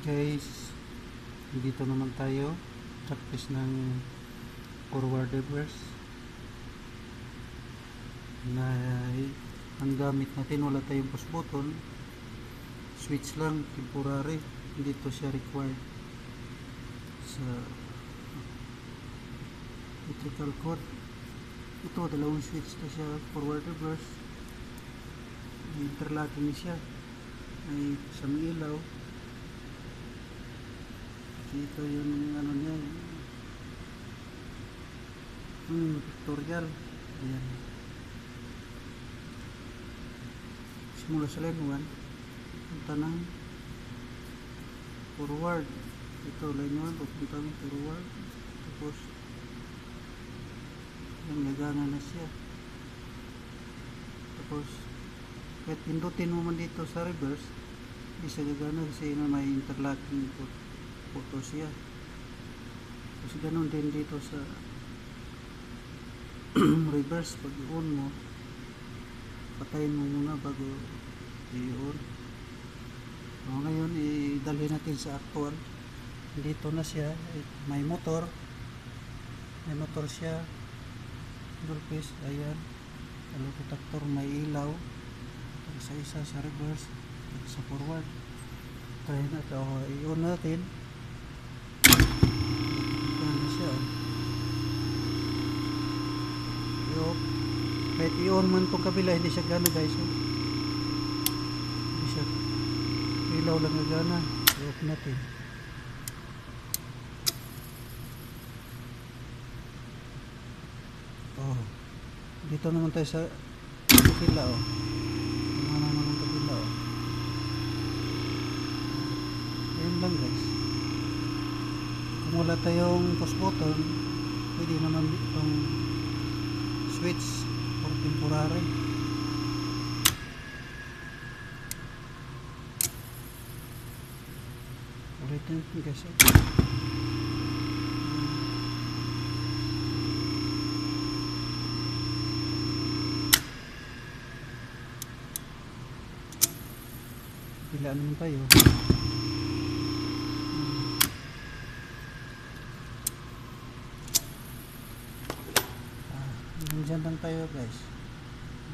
Guys, dito naman tayo practice ng forward reverse na ang gamit natin, wala tayong push button, switch lang, temporary, hindi to siya required sa electrical cord. Ito, dalawang switch to siya, forward reverse, interlocking siya, may isang ilaw. Ito yung ano niya, tutorial. Ayan, simula sa line 1 punta ng forward. Ito line 1 pupunta ng forward, tapos yung lagana na siya. Tapos kahit pindutin mo man dito sa reverse, hindi siya gagana kasi na may interlocking photo siya. Kasi ganun din dito sa reverse, pag i-on mo, patayin mo muna bago i-on. Ngayon idalhin natin sa actual. Dito na siya, may motor siya, dual phase. Ayan, protector, may ilaw sa isa sa reverse at sa forward. Try na ito, i-on natin. Kahit i-on man itong kabila, hindi siya gana guys. Hindi siya, ilaw lang na gana. I-off natin. Dito naman tayo sa kabila. Ano naman kabila. Ayun lang guys. Kung wala tayong push button, pwede naman itong switch for temporary. Ulitin po guys. Pilaan naman tayo. Diyan lang tayo guys.